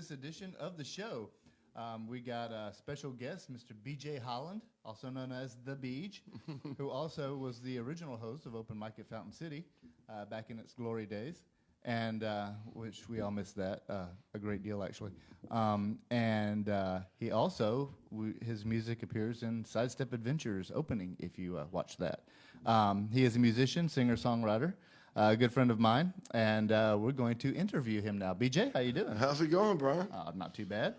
this edition of the show. We got a special guest, Mr. BJ Holland, also known as The Beej, who also was the original host of Open Mic at Fountain City back in its glory days, and which we all miss that a great deal, actually. He also, his music appears in Sidestep Adventures opening, if you watch that. He is a musician, singer-songwriter, a good friend of mine, and we're going to interview him now. BJ, how you doing? How's it going, Brian? Not too bad.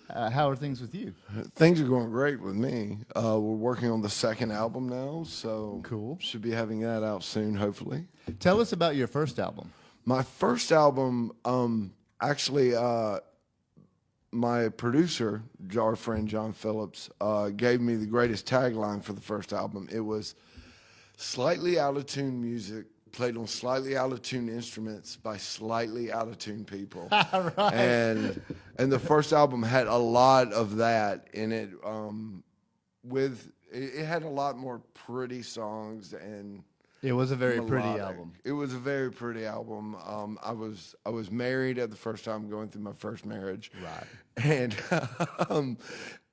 How are things with you? Things are going great with me. We're working on the second album now, so Cool. Should be having that out soon, hopefully. Tell us about your first album. My first album, actually, my producer, our friend John Phillips, gave me the greatest tagline for the first album. It was slightly out-of-tune music, played on slightly out-of-tune instruments by slightly out-of-tune people. Right. And the first album had a lot of that in it. It had a lot more pretty songs, and It was a very pretty melodic. album. It was a very pretty album. I was married at the first time, going through my first marriage. Right.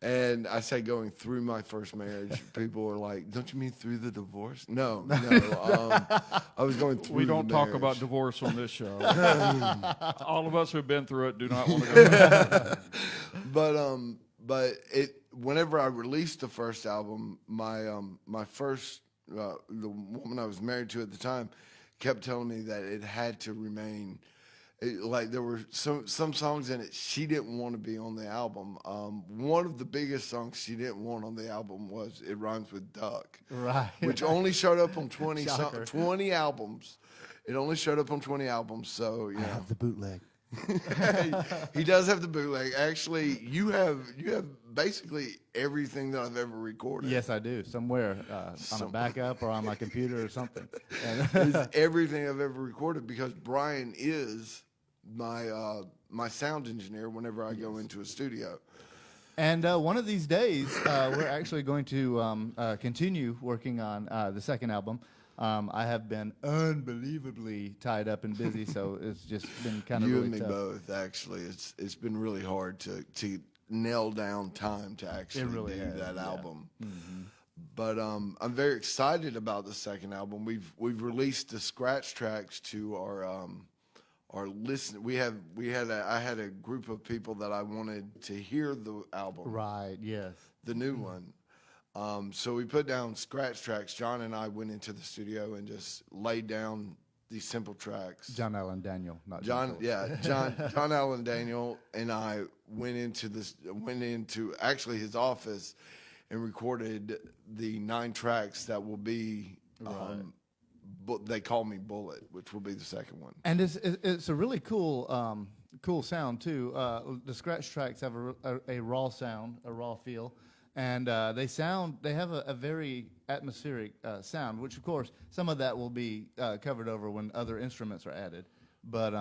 And I say going through my first marriage, people were like, "Don't you mean through the divorce?" No. I was going through. We don't the talk marriage. about divorce on this show. All of us who've been through it do not want to go there. But whenever I released the first album, my first the woman I was married to at the time kept telling me that it had to remain. Like there were some songs in it she didn't want to be on the album. One of the biggest songs she didn't want on the album was "It Rhymes with Duck," Right. which only showed up on 20 Shocker. 20 albums. It only showed up on 20 albums, so I have the bootleg. he does have the bootleg. Actually, you have basically everything that I've ever recorded. Yes, I do. Somewhere on a backup or on my computer or something. It's everything I've ever recorded because Brian is my sound engineer whenever I go into a studio. And one of these days, we're actually going to continue working on the second album. I have been unbelievably tied up and busy, so it's just been kind of You really and me tough. both, actually. It's been really hard to nail down time to actually really do has, that yeah. album. Mm-hmm. But I'm very excited about the second album. We've released the scratch tracks to our listen. I had a group of people that I wanted to hear the album, Right, yes. the new one. So we put down scratch tracks. John and I went into the studio and just laid down these simple tracks. John Allen Daniel, not John Allen Daniel and I went into actually his office and recorded the 9 tracks that will be, they call me Bullet, which will be the second one. And it's a really cool sound too. The scratch tracks have a raw sound, a raw feel, and they have a very atmospheric sound, which of course some of that will be covered over when other instruments are added. But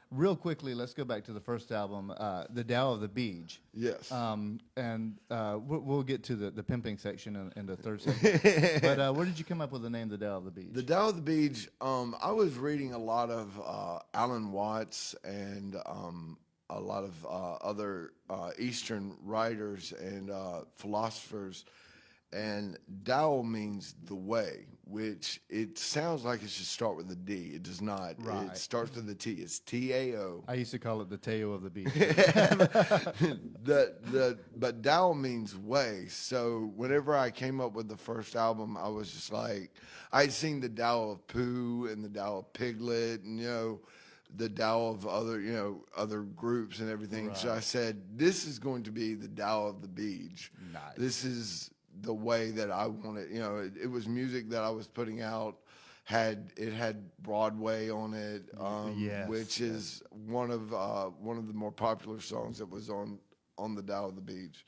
real quickly, let's go back to the first album, The Tao of the Beej. Yes. We'll get to the pimping section in the third segment. But where did you come up with the name The Tao of the Beej? The Tao of the Beej, I was reading a lot of Alan Watts and a lot of other Eastern writers and philosophers, and Tao means the way, which it sounds like it should start with a D. It does not. Right. It starts with a T. It's T-A-O. I used to call it the Tao of the Beej. But Tao means way. So whenever I came up with the first album, I was just like, I'd seen the Tao of Pooh and the Tao of Piglet, and the Tao of other groups and everything. Right. So I said, this is going to be the Tao of the Beej. Nice. This is the way that I want it. It was music that I was putting out. It had Broadway on it, Yes. which is one of the more popular songs that was on the Tao of the Beej.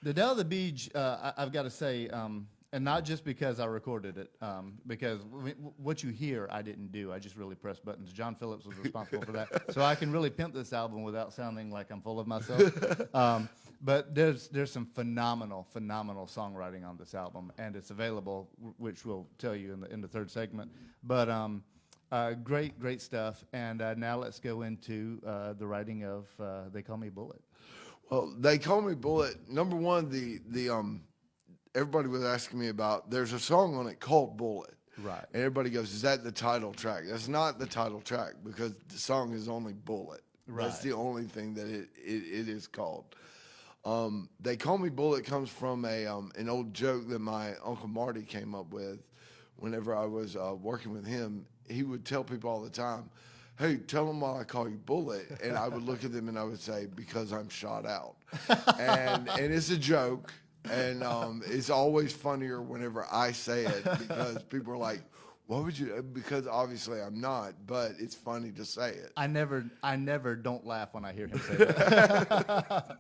The Tao of the Beej, I've got to say, and not just because I recorded it, because what you hear I didn't do. I just really pressed buttons. John Phillips was responsible for that. So I can really pimp this album without sounding like I'm full of myself. But there's some phenomenal songwriting on this album, and it's available, which we'll tell you in the third segment. But Great stuff. And now let's go into the writing of They Call Me Bullet. Well, They Call Me Bullet. Number one, everybody was asking me about. There's a song on it called Bullet. Right. And everybody goes, "Is that the title track?" That's not the title track because the song is only Bullet. Right. That's the only thing that it is called. They Call Me Bullet comes from an old joke that my Uncle Marty came up with whenever I was working with him. He would tell people all the time, "Hey, tell them why I call you Bullet." And I would look at them and I would say, "Because I'm shot out." and it's a joke. And it's always funnier whenever I say it because people are like, "What would you?" Because obviously I'm not, but it's funny to say it. I never don't laugh when I hear him say that.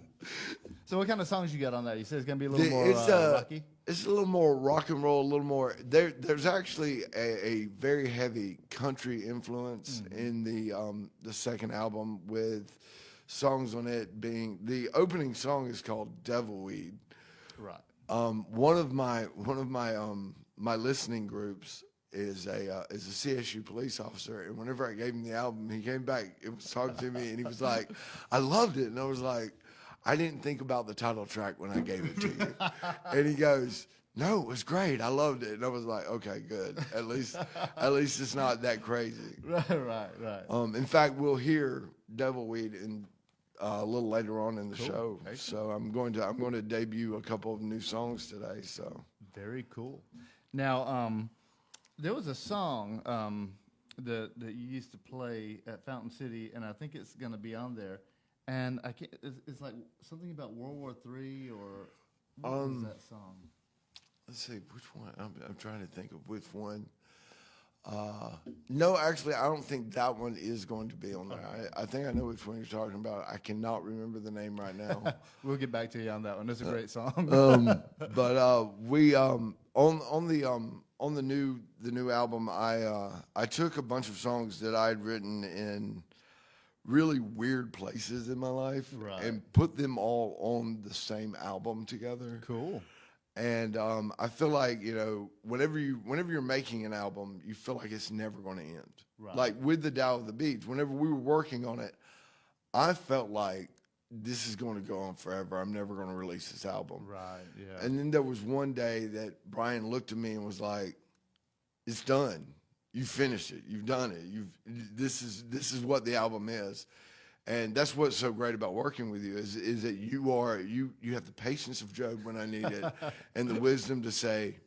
So what kind of songs you got on that? You said it's gonna be a little more rocky. It's a little more rock and roll, a little more. There's actually a very heavy country influence in the second album, with songs on it being the opening song is called Devilweed. Right. One of my my listening groups is a CSU police officer, and whenever I gave him the album, he came back and was talking to me, and he was like, "I loved it," and I was like, "I didn't think about the title track when I gave it to you," and he goes, "No, it was great. I loved it," and I was like, "Okay, good. At least it's not that crazy." Right. In fact, we'll hear Devilweed in. A little later on in the show, Excellent. so I'm going to debut a couple of new songs today. So Very cool. Now, there was a song that you used to play at Fountain City, and I think it's going to be on there. And I can't. It's like something about World War III, or what was that song? let's see which one. I'm trying to think of which one. No, actually, I don't think that one is going to be on there. I think I know which one you're talking about. I cannot remember the name right now. We'll get back to you on that one. It's a great song. But we on the new album, I took a bunch of songs that I had written in really weird places in my life Right. and put them all on the same album together. Cool. And I feel like, whenever you're making an album, you feel like it's never going to end. Right. Like with the Tao of the Beach, whenever we were working on it, I felt like this is going to go on forever. I'm never going to release this album. Right. Yeah. And then there was one day that Brian looked at me and was like, "It's done. You finished it. You've done it. This is what the album is." And that's what's so great about working with you is that you have the patience of Job when I need it, and the wisdom to say,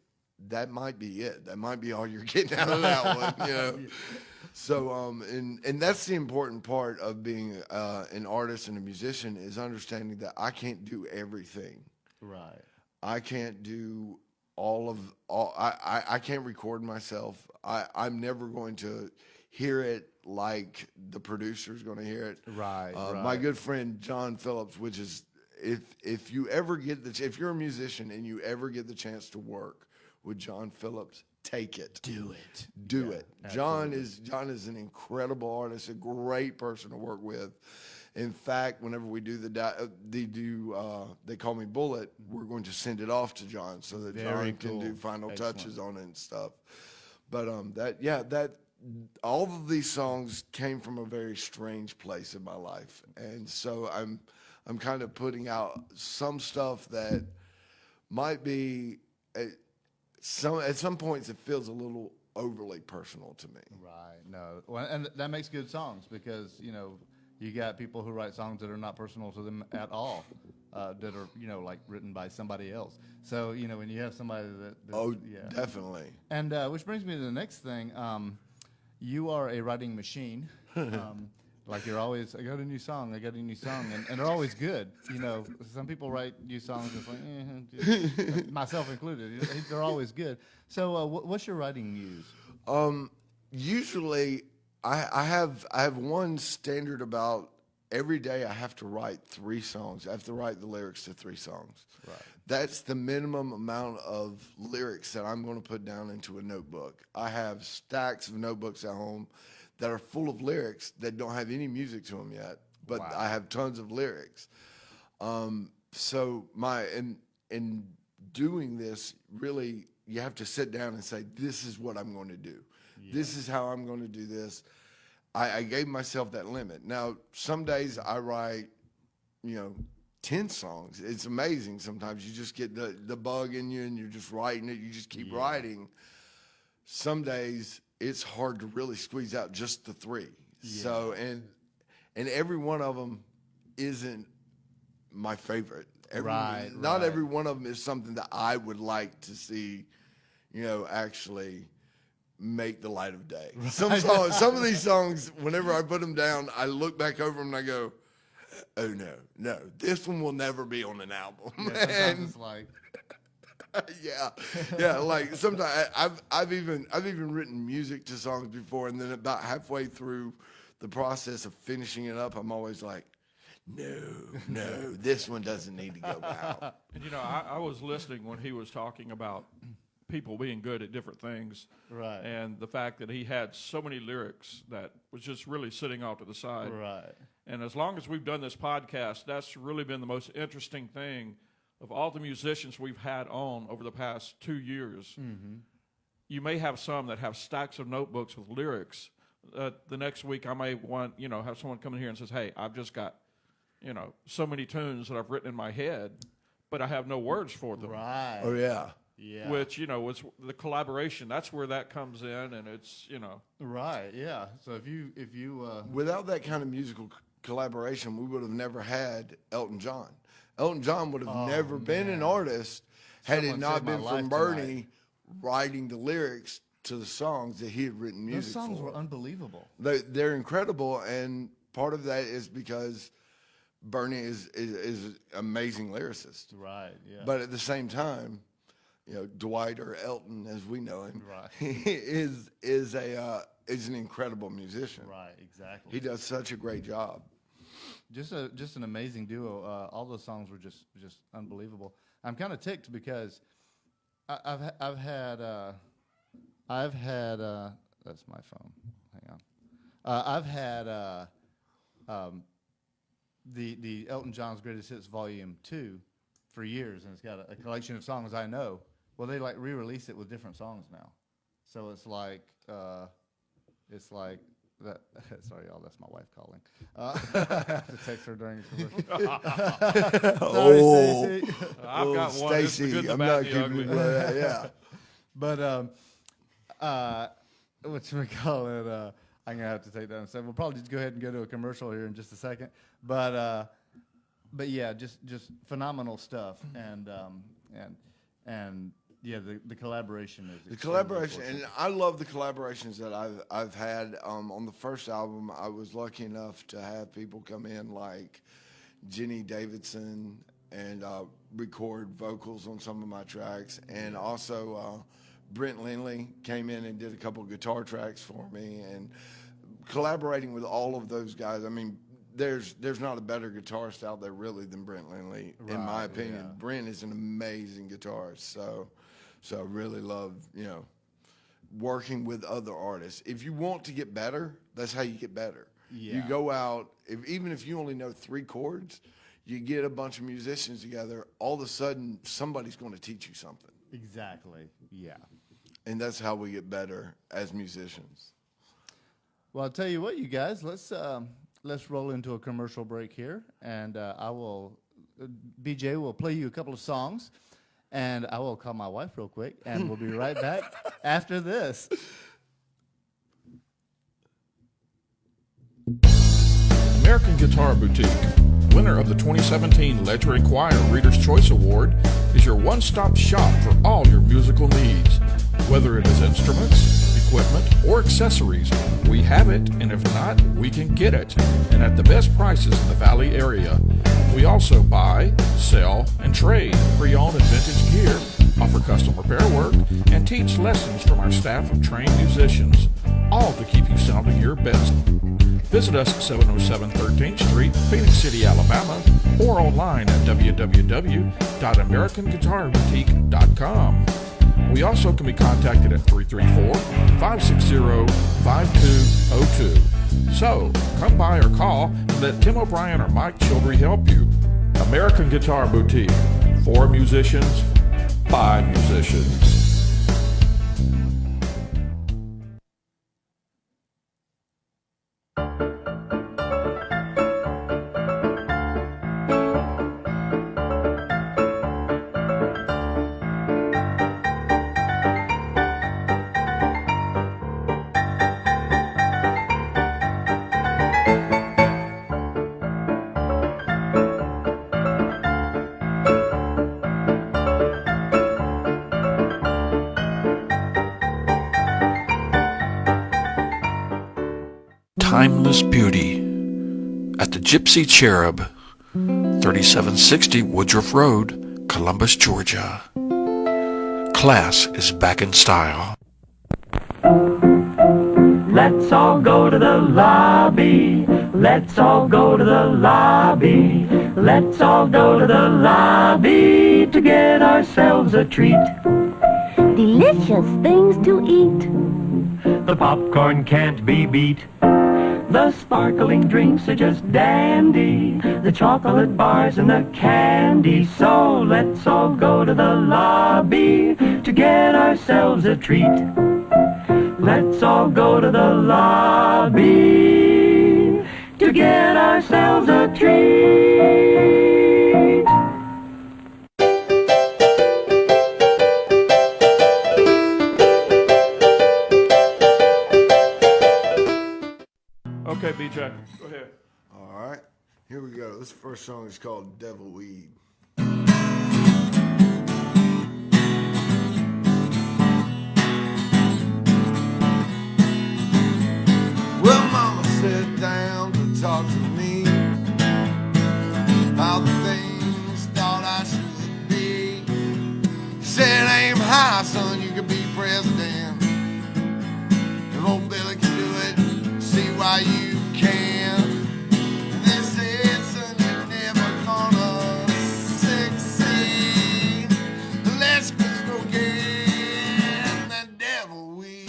that might be it. That might be all you're getting out of that one. So and that's the important part of being an artist and a musician, is understanding that I can't do everything. Right. I can't do all. I can't record myself. I'm never going to hear it like the producer's going to hear it. Right. My good friend John Phillips, which is if you ever get if you're a musician and you ever get the chance to work with John Phillips, take it. Do it. Do it. John is an incredible artist, a great person to work with. In fact, whenever we do They Call Me Bullet, we're going to send it off to John so that Very John can cool. do final Excellent. touches on it and stuff. But all of these songs came from a very strange place in my life, and so I'm kind of putting out some stuff that might be at some points it feels a little overly personal to me. Right. No. Well, and that makes good songs because you got people who write songs that are not personal to them at all, that are like written by somebody else. So when you have somebody that Definitely. And which brings me to the next thing. You are a writing machine. Like you're always, I got a new song, and they're always good. Some people write new songs, and it's like, myself included, they're always good. So what's your writing muse? Usually, I have one standard about every day I have to write 3 songs. I have to write the lyrics to 3 songs. Right. That's the minimum amount of lyrics that I'm going to put down into a notebook. I have stacks of notebooks at home that are full of lyrics that don't have any music to them yet, but Wow. I have tons of lyrics. So in doing this, really, you have to sit down and say, this is what I'm going to do. This is how I'm going to do this. I gave myself that limit. Now, some days I write, 10 songs. It's amazing. Sometimes you just get the bug in you and you're just writing it. You just keep writing. Some days it's hard to really squeeze out just the 3. Yeah. So, and every one of them isn't my favorite. Not every one of them is something that I would like to see, actually make the light of day. Right. Some of these songs, whenever I put them down, I look back over them and I go, oh no, this one will never be on an album. Yeah, sometimes it's like, yeah. Like sometimes I've even written music to songs before, and then about halfway through the process of finishing it up, I'm always like, no, this one doesn't need to go out. And I was listening when he was talking about people being good at different things, right? And the fact that he had so many lyrics that was just really sitting off to the side, right? And as long as we've done this podcast, that's really been the most interesting thing of all the musicians we've had on over the past 2 years. Mm-hmm. You may have some that have stacks of notebooks with lyrics. The next week I may want, have someone come in here and says, hey, I've just got, so many tunes that I've written in my head, but I have no words for them. Right. Oh, yeah. Yeah. Which, was the collaboration. That's where that comes in, and it's, Right, yeah. So if you without that kind of musical collaboration, we would have never had Elton John. Elton John would have never been an artist had it not been for Bernie writing the lyrics to the songs that he had written music for. Those songs were unbelievable. They're incredible, and part of that is because Bernie is an amazing lyricist. Right, yeah. But at the same time, Dwight, or Elton as we know him, right, is an incredible musician. Right, exactly. He does such a great job. Just an amazing duo. All those songs were just unbelievable. I'm kind of ticked because I've had that's my phone. Hang on. I've had the Elton John's Greatest Hits Volume 2 for years, and it's got a collection of songs I know. Well, they like re-release it with different songs now, so it's like that. Sorry, y'all, that's my wife calling. I have to text her during the commercial. Sorry, Stacey. I've got one. It's the good, Stacey, the I'm bad, not the keeping ugly. it. Yeah. But whatchamacallit, I'm gonna have to take that and say we'll probably just go ahead and go to a commercial here in just a second. But yeah, just phenomenal stuff, and yeah, the collaboration is The collaboration, and I love the collaborations that I've had. On the first album, I was lucky enough to have people come in like Jenny Davidson and record vocals on some of my tracks, and also Brent Lindley came in and did a couple of guitar tracks for me, and collaborating with all of those guys. I mean, there's not a better guitarist out there really than Brent Lindley, in my opinion. Yeah. Brent is an amazing guitarist, so I really love, working with other artists. If you want to get better, that's how you get better. Yeah. You go out, even if you only know 3 chords, you get a bunch of musicians together, all of a sudden somebody's going to teach you something. exactly. Yeah. And that's how we get better as musicians. Well, I'll tell you what, you guys, let's roll into a commercial break here, and BJ will play you a couple of songs, and I will call my wife real quick, and we'll be right back after this. American Guitar Boutique, winner of the 2017 Ledger Enquirer Reader's Choice Award, is your one-stop shop for all your musical needs. Whether it is instruments, equipment, or accessories, we have it, and if not, we can get it, and at the best prices in the Valley area. We also buy, sell, and trade pre-owned and vintage gear, offer custom repair work, and teach lessons from our staff of trained musicians, all to keep you sounding your best. Visit us at 707 13th Street, Phoenix City, Alabama, or online at www.americanguitarboutique.com. We also can be contacted at 334-560-5202. So, come by or call and let Tim O'Brien or Mike Childry help you. American Guitar Boutique, for musicians, by musicians. Timeless Beauty at the Gypsy Cherub, 3760 Woodruff Road, Columbus, Georgia. Class is back in style. Let's all go to the lobby. Let's all go to the lobby. Let's all go to the lobby to get ourselves a treat. Delicious things to eat. The popcorn can't be beat. The sparkling drinks are just dandy. The chocolate bars and the candy. So let's all go to the lobby to get ourselves a treat. Let's all go to the lobby to get ourselves a treat. Okay, BJ, go ahead. All right, here we go. This first song is called Devil Weed. Well, Mama sat down to talk to me about the things thought I should be. She said, aim high, son, you could be president. If old Billy can do it, see why you can. And they said, son, you're never gonna succeed. Let's quit smoking that devil weed.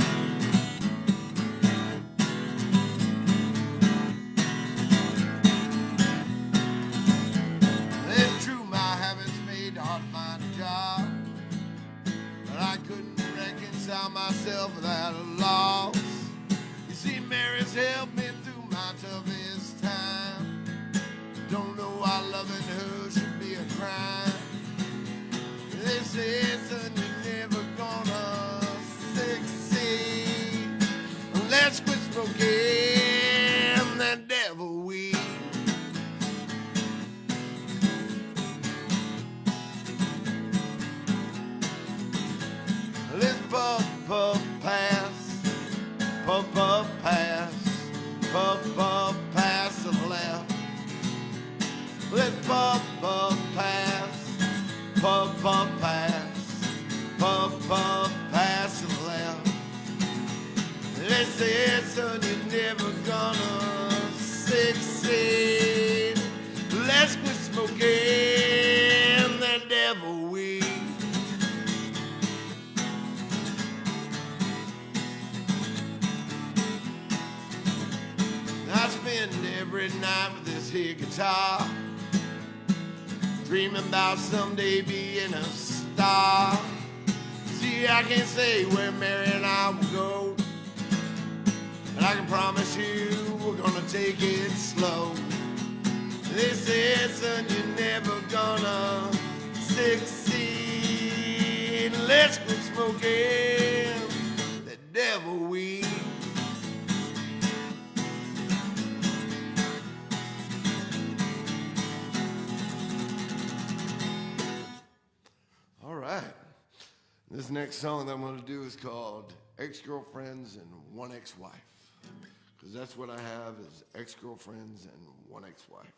It's true, my habits made it hard to find a job, but I couldn't reconcile myself without a loss. You see, Mary's helped me through my toughest time. Don't know why loving her should be a crime. They said, son, you're never gonna succeed. Let's quit smoking that devil weed. Let's puff, puff, pass. Puff, puff, pass. Puff, puff, pass to the left. Let's puff, puff, pass. Puff, puff, pass. Puff, puff, pass to the left. They said, son, you're never gonna succeed. Let's quit smoking that devil weed. I spend every night with this here guitar, dreaming about someday being a star. See, I can't say where Mary and I will go, but I can promise you we're gonna take it slow. They said, son, you're never gonna succeed. Let's quit smoking that devil weed. All right. This next song that I'm going to do is called Ex-Girlfriends and One Ex-Wife. Because that's what I have is ex-girlfriends and one ex-wife.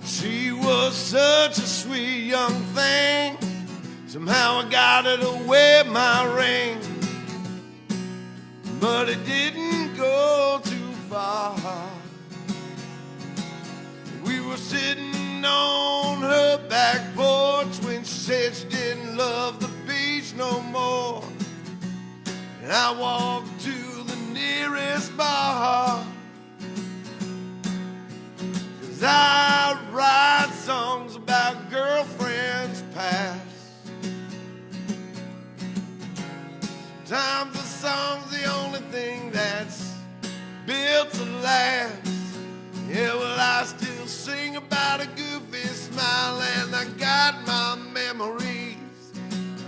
She was such a sweet young thing. Somehow I got her to wear my ring, but it didn't go too far. We were sitting on her back porch when she said she didn't love the beach no more. And I walked to the nearest bar, 'cause I write songs about girlfriends past. Sometimes the song's the only thing that's built to last. Yeah, well, I still sing about a goofy smile, and I got my memories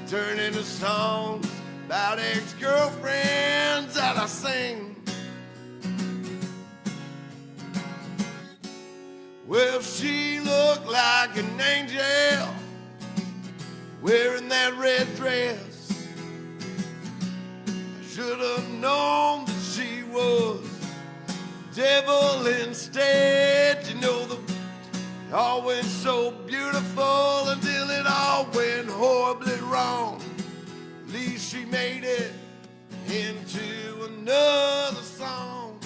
turn into songs about ex-girlfriends that I sing. Well, she looked like an angel wearing that red dress. I should have known that she was devil instead. You know, the all went so beautiful until it all went horribly wrong. At least she made it into another song.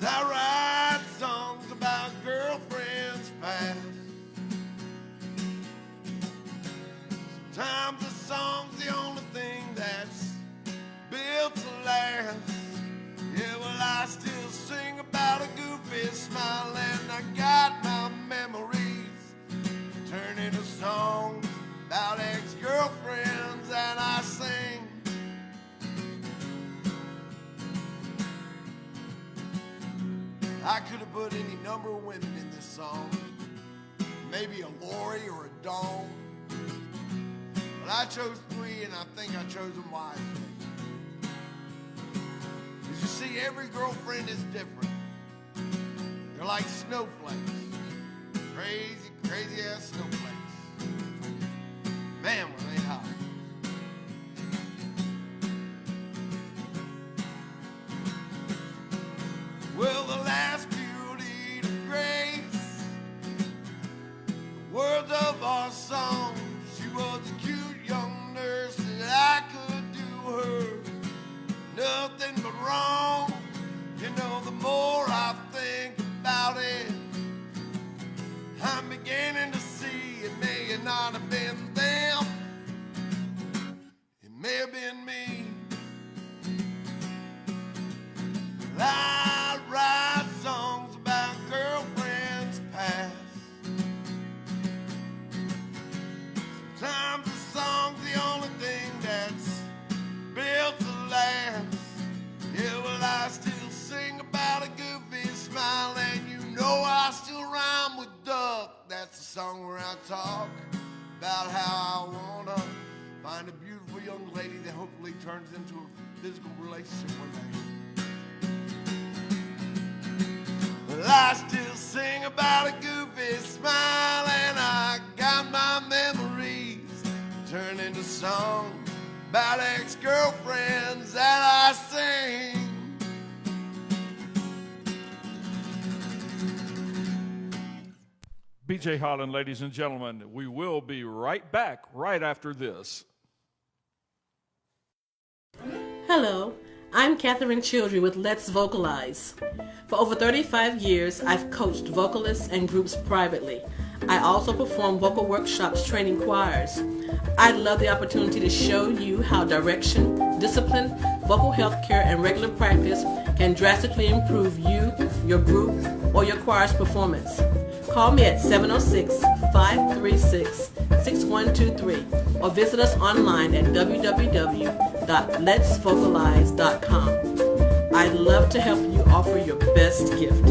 I write songs about girlfriends past. Sometimes the song's the only thing that's built to last. Yeah, well, I still sing about a goofy smile, and I got my memories turn into songs about ex-girlfriends that I sing. I could have put any number of women in this song, maybe a Lori or a Dawn, but I chose 3, and I think I chose them wisely. As you see, every girlfriend is different. They're like snowflakes, crazy, crazy ass snowflakes. Man, were they hot. Well, the last beauty to grace the words of our song. She was a cute young nurse that I could do her nothing but wrong. You know, the more I think about it, I'm beginning to see it may have not have been them. It may have been me. I write songs about girlfriends past. Sometimes the song's the only thing that's built to last. Yeah, well, I still sing about a goofy smile, and you know I still rhyme with duck. That's the song where I talk about how I wanna find a beautiful young lady that hopefully turns into a physical relationship one day. Well, I still sing about a goofy smile, and I got my memories turn into songs about ex-girlfriends that I sing. BJ Holland, ladies and gentlemen, we will be right back right after this. Hello, I'm Catherine Childry with Let's Vocalize. For over 35 years, I've coached vocalists and groups privately. I also perform vocal workshops training choirs. I'd love the opportunity to show you how direction, discipline, vocal health care, and regular practice can drastically improve you, your group, or your choir's performance. Call me at 706-536-6123 or visit us online at www.letsvocalize.com. I'd love to help you offer your best gift.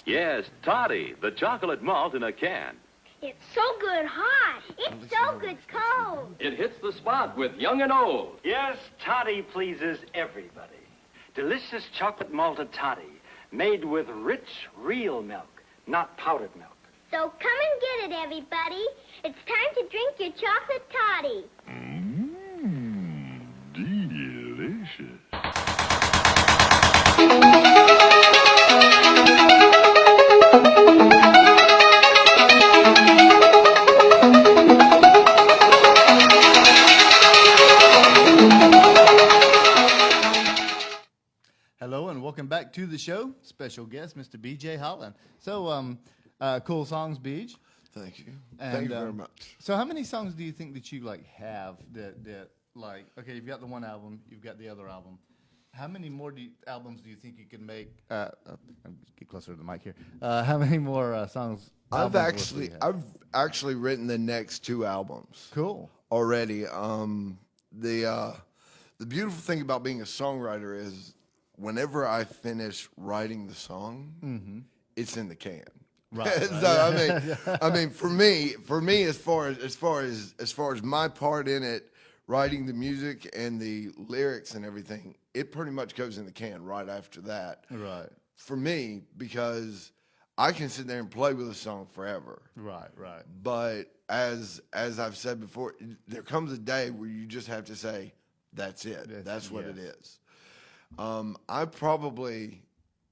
Yes, Toddy, the chocolate malt in a can. It's so good hot. It's so good cold. It hits the spot with young and old. Yes, toddy pleases everybody. Delicious chocolate malted toddy, made with rich, real milk, not powdered milk. So come and get it, everybody. It's time to drink your chocolate toddy. Delicious. Hello and welcome back to the show. Special guest, Mr. BJ Holland. So, cool songs, Beej. Thank you. And, Thank you very much. So, how many songs do you think that you have that like? Okay, you've got the one album, you've got the other album. How many more albums do you think you could make? Get closer to the mic here. How many more songs I've actually written the next 2 albums Cool. already. The beautiful thing about being a songwriter is whenever I finish writing the song, it's in the can. Right, So I mean, for me, as far as my part in it, writing the music and the lyrics and everything, it pretty much goes in the can right after that. Right. For me, because I can sit there and play with a song forever. Right. Right. But as I've said before, there comes a day where you just have to say, "That's it. That's what it is."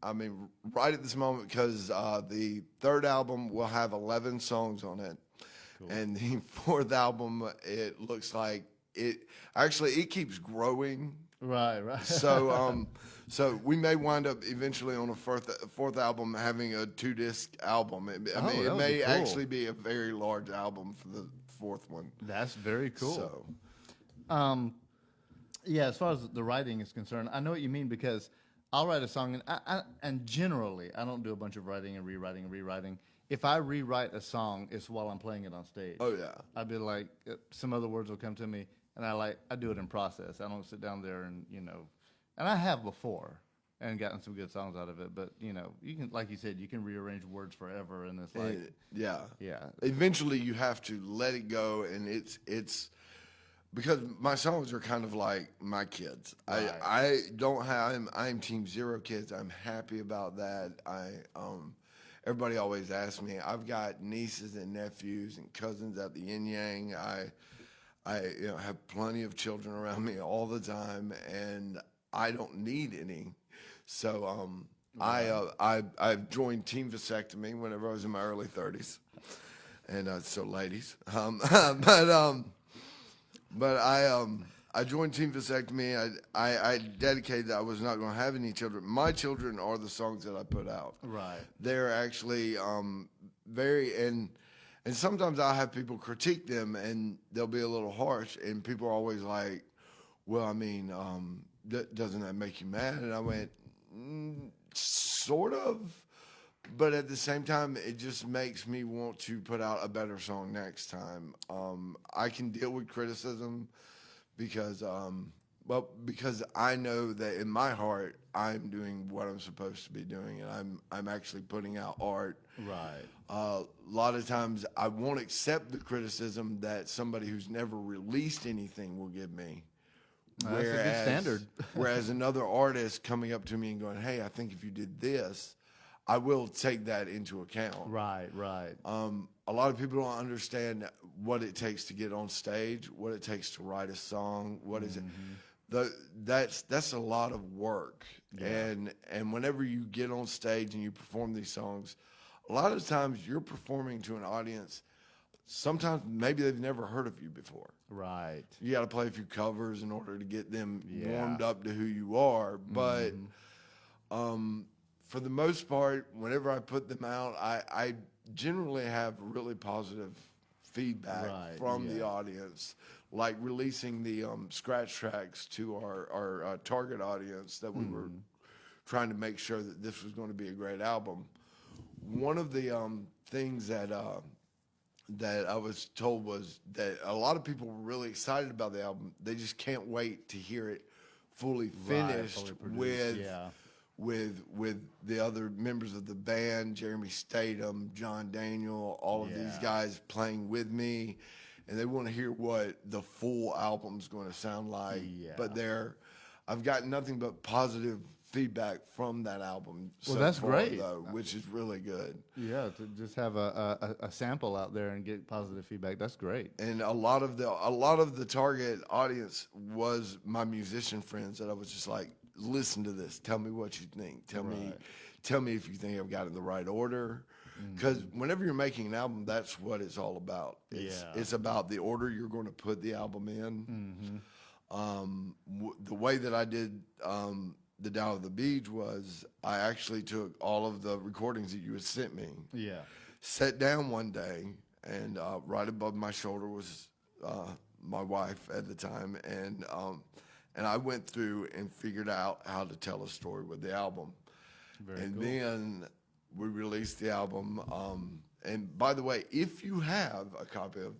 I mean, right at this moment, because the 3rd album will have 11 songs on it, and the 4th album, it looks like it keeps growing. Right. Right. So so we may wind up eventually on a 4th album having a 2-disc album. It would may be cool. actually be a very large album for the 4th one. That's very cool. So Yeah, as far as the writing is concerned, I know what you mean, because I'll write a song, and generally, I don't do a bunch of writing and rewriting. If I rewrite a song, it's while I'm playing it on stage. oh yeah. I'd be like, some other words will come to me, and I do it in process. I don't sit down there and, and I have before and gotten some good songs out of it. But, you can, like you said, you can rearrange words forever, and it's like, Yeah. yeah. Eventually, you have to let it go, and it's because my songs are kind of like my kids. Right. I'm Team 0 kids. I'm happy about that. Everybody always asks me. I've got nieces and nephews and cousins at the yin yang. I have plenty of children around me all the time, and I don't need any. So I've joined Team Vasectomy whenever I was in my early 30s, and so ladies, but I joined Team Vasectomy. I dedicated that I was not going to have any children. My children are the songs that I put out. Right. They're actually and sometimes I'll have people critique them, and they'll be a little harsh, and people are always like, well, I mean, doesn't that make you mad? And I went, sort of, but at the same time, it just makes me want to put out a better song next time. I can deal with criticism because I know that in my heart, I'm doing what I'm supposed to be doing, and I'm actually putting out art. Right. A lot of times, I won't accept the criticism that somebody who's never released anything will give me. That's a good standard. Whereas another artist coming up to me and going, "Hey, I think if you did this," I will take that into account. Right. Right. A lot of people don't understand what it takes to get on stage, what it takes to write a song, what is it. That's a lot of work. Yeah. And whenever you get on stage and you perform these songs, a lot of times you're performing to an audience. Sometimes maybe they've never heard of you before. Right. You got to play a few covers in order to get them warmed up to who you are. But for the most part, whenever I put them out, I generally have really positive feedback from the audience. Like releasing the scratch tracks to our target audience that we were trying to make sure that this was going to be a great album. One of the things that I was told was that a lot of people were really excited about the album. They just can't wait to hear it fully finished, fully produced, with the other members of the band, Jeremy Statham, John Daniel, all of these guys playing with me, and they want to hear what the full album's going to sound like. Yeah. But I've got nothing but positive feedback from that album. Well, that's great, though, which is really good. Yeah, to just have a sample out there and get positive feedback, that's great. And a lot of the target audience was my musician friends that I was just like, listen to this, tell me what you think, tell me if you think I've got it in the right order. Because whenever you're making an album, that's what it's all about. It's about the order you're going to put the album in. The way that I did the Down of the Beach was I actually took all of the recordings that you had sent me. Yeah. Sat down one day, and right above my shoulder was my wife at the time, and I went through and figured out how to tell a story with the album. Very cool. Then we released the album, And by the way, if you have a copy of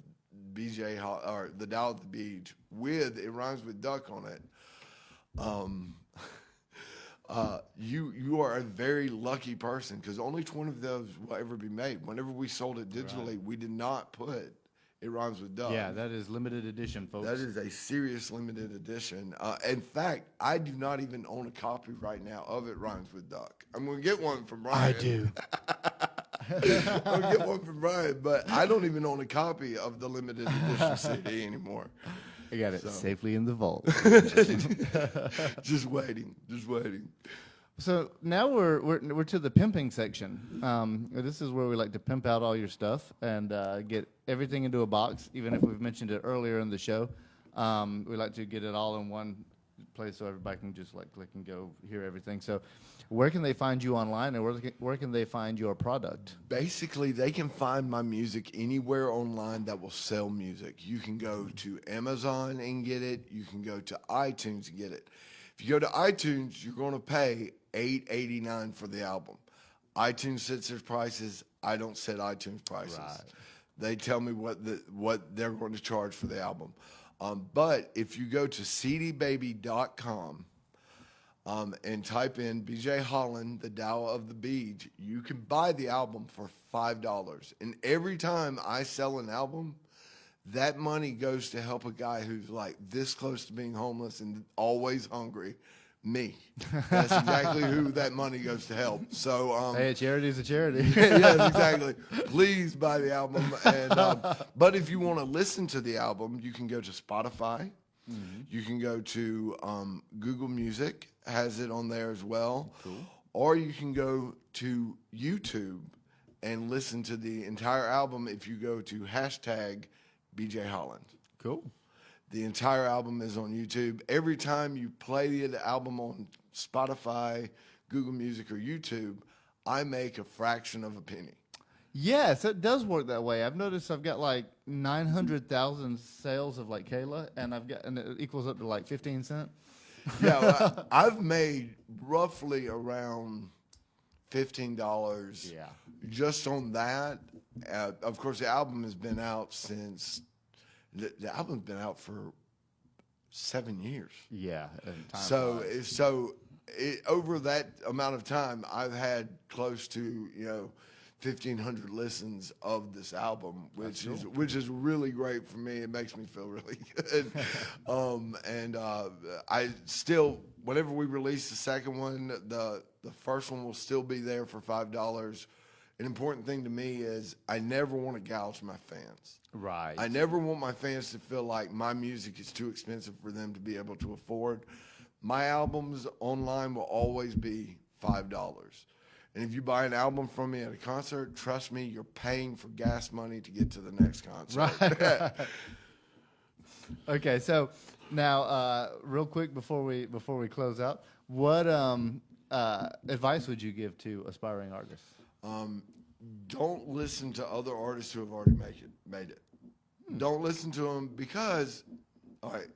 BJ or The Dial at the Beach with It Rhymes with Duck on it, you are a very lucky person, because only 20 of those will ever be made. Whenever we sold it digitally, we did not put It Rhymes with Duck. Yeah, that is limited edition, folks. That is a serious limited edition. In fact, I do not even own a copy right now of It Rhymes with Duck. I'm going to get one from Brian. I do. I'm going to get one from Brian, but I don't even own a copy of the limited edition CD anymore. I got it safely in the vault. Just waiting. So now we're to the pimping section. This is where we like to pimp out all your stuff and get everything into a box, even if we've mentioned it earlier in the show. We like to get it all in one place so everybody can just like click and go hear everything. So where can they find you online, and where can they find your product? Basically, they can find my music anywhere online that will sell music. You can go to Amazon and get it. You can go to iTunes and get it. If you go to iTunes, you're going to pay $8.89 for the album. iTunes sets their prices. I don't set iTunes prices. Right. They tell me what they're going to charge for the album. But if you go to cdbaby.com and type in BJ Holland, The Dial of the Beach, you can buy the album for $5. And every time I sell an album, that money goes to help a guy who's like this close to being homeless and always hungry. Me. That's exactly who that money goes to help. So, Hey, a charity is a charity. yes, exactly. Please buy the album. And but if you want to listen to the album, you can go to Spotify. Mm-hmm. You can go to Google Music, has it on there as well. Cool. Or you can go to YouTube and listen to the entire album if you go to hashtag BJ Holland. Cool. The entire album is on YouTube. Every time you play the album on Spotify, Google Music, or YouTube, I make a fraction of a penny. Yes, it does work that way. I've noticed I've got like 900,000 sales of like Kayla, and it equals up to like 15 cents. Yeah, well, I've made roughly around $15 just on that. Of course, the album has been out since... The album's been out for 7 years. Yeah. And time so over that amount of time, I've had close to 1,500 listens of this album, which is really great for me. It makes me feel really good. I still, whenever we release the second one, the first one will still be there for $5. An important thing to me is I never want to gouge my fans. Right. I never want my fans to feel like my music is too expensive for them to be able to afford. My albums online will always be $5. And if you buy an album from me at a concert, trust me, you're paying for gas money to get to the next concert. Right. Okay, so now, real quick before we close out, what advice would you give to aspiring artists? Don't listen to other artists who have already made it. Don't listen to them because, all right,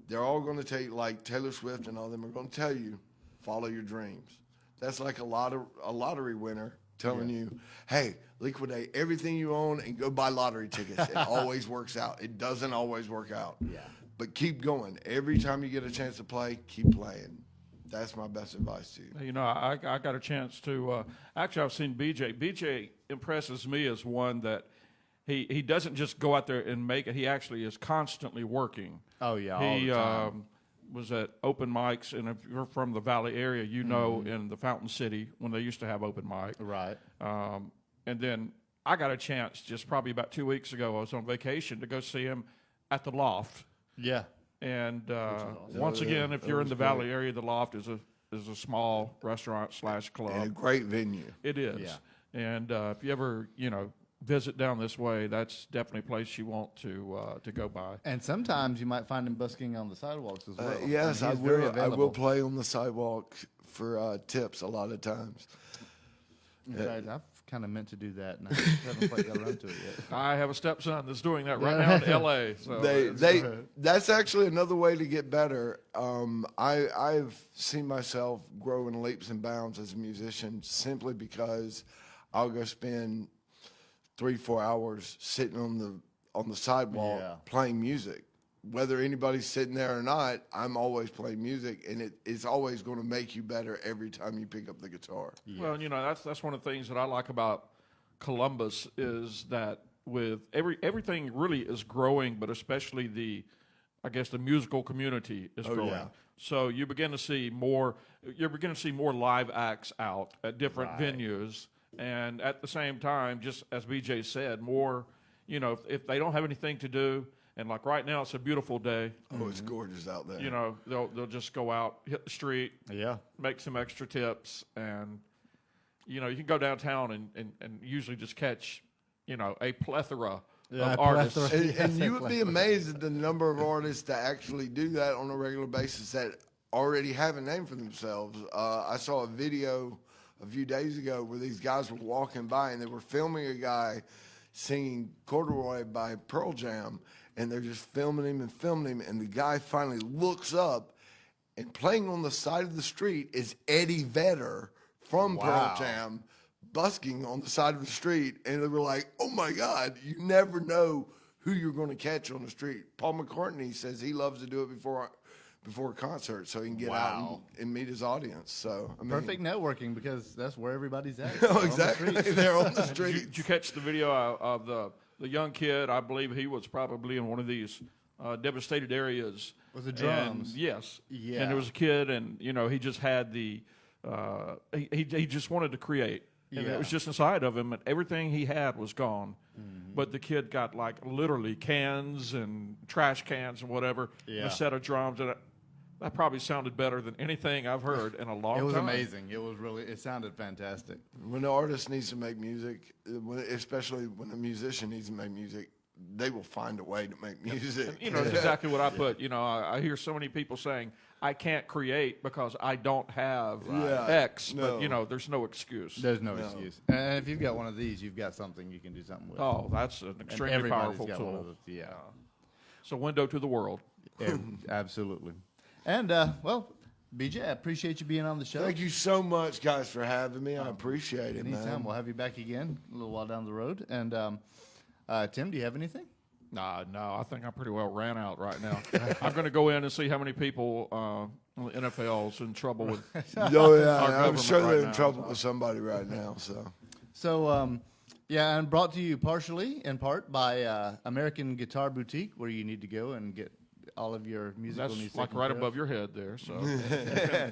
they're all going to tell you, like Taylor Swift and all them are going to tell you, follow your dreams. That's like a lottery winner telling you, hey, liquidate everything you own and go buy lottery tickets. It always works out. It doesn't always work out. Yeah. But keep going. Every time you get a chance to play, keep playing. That's my best advice to you. You know, I got a chance to actually I've seen BJ. BJ impresses me as one that he doesn't just go out there and make it. He actually is constantly working. Oh yeah, he all the time. Was at open mics, and if you're from the Valley area, you know, in the Fountain City when they used to have open mic. Right. And then I got a chance just probably about 2 weeks ago. I was on vacation to go see him at the Loft. Yeah. And once again, if you're in the Valley area, the Loft is a small restaurant / club. And a great venue. It is. Yeah. And if you ever visit down this way, that's definitely a place you want to go by. And sometimes you might find him busking on the sidewalks as well. Yes, I mean, I will play on the sidewalk for tips a lot of times. In fact, I've kind of meant to do that, and I haven't quite got around to it yet. I have a stepson that's doing that right now in L.A. So that's actually another way to get better. I've seen myself grow in leaps and bounds as a musician simply because I'll go spend 3-4 hours sitting on the sidewalk playing music. Whether anybody's sitting there or not, I'm always playing music, and it's always going to make you better every time you pick up the guitar. Well, that's one of the things that I like about Columbus is that with everything really is growing, but especially the musical community is growing. Yeah. So you begin to see more. You're beginning to see more live acts out at different venues, and at the same time, just as BJ said, more. If they don't have anything to do. And like right now, it's a beautiful day. Oh, it's gorgeous out there. They'll just go out, hit the street, make some extra tips, and you can go downtown and usually just catch, a plethora of artists. And you would be amazed at the number of artists that actually do that on a regular basis that already have a name for themselves. I saw a video a few days ago where these guys were walking by and they were filming a guy singing Corduroy by Pearl Jam. And they're just filming him, and the guy finally looks up, and playing on the side of the street is Eddie Vedder from Pearl Jam, busking on the side of the street, and they were like, oh my God, you never know who you're going to catch on the street. Paul McCartney says he loves to do it before a concert so he can get out and meet his audience. So Perfect networking, because that's where everybody's at. Oh, exactly. They're on the street. Did you catch the video of the young kid? I believe he was probably in one of these devastated areas. With the drums. And, yes. Yeah. And there was a kid, and he just had he just wanted to create. And it was just inside of him, and everything he had was gone. Mm-hmm. But the kid got like literally cans and trash cans and whatever, and a set of drums, and that probably sounded better than anything I've heard in a long time. It was amazing. It sounded fantastic. When the artist needs to make music, especially when the musician needs to make music, they will find a way to make music. That's exactly what I put. I hear so many people saying, I can't create because I don't have X, but there's no excuse. There's no excuse. And if you've got one of these, you've got something you can do something with. Oh, that's an extremely powerful got tool. One of those, yeah. It's a window to the world. Yeah, absolutely. And, BJ, I appreciate you being on the show. Thank you so much, guys, for having me. I appreciate it, Anytime. man. We'll have you back again a little while down the road. And, Tim, do you have anything? No, I think I pretty well ran out right now. I'm going to go in and see how many people in the NFL's in trouble with Oh, yeah. our I'm government sure they're right in now, trouble so. with somebody right now. So, and brought to you partially, in part, by American Guitar Boutique, where you need to go and get all of your musical needs. That's like right above your head there, so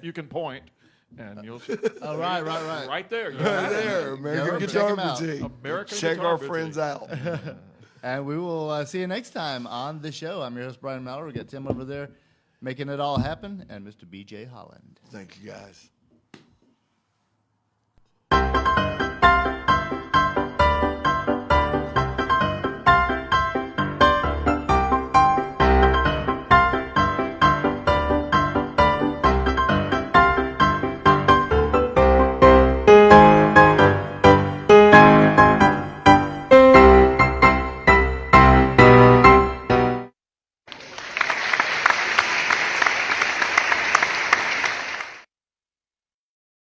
you can point, and you'll see. Oh, right. Right there. Right there, American Check 'em Guitar out. Boutique. American Check Guitar our Boutique. friends out. And we will see you next time on the show. I'm your host, Brian Mallor. We got Tim over there making it all happen, and Mr. BJ Holland. Thank you, guys.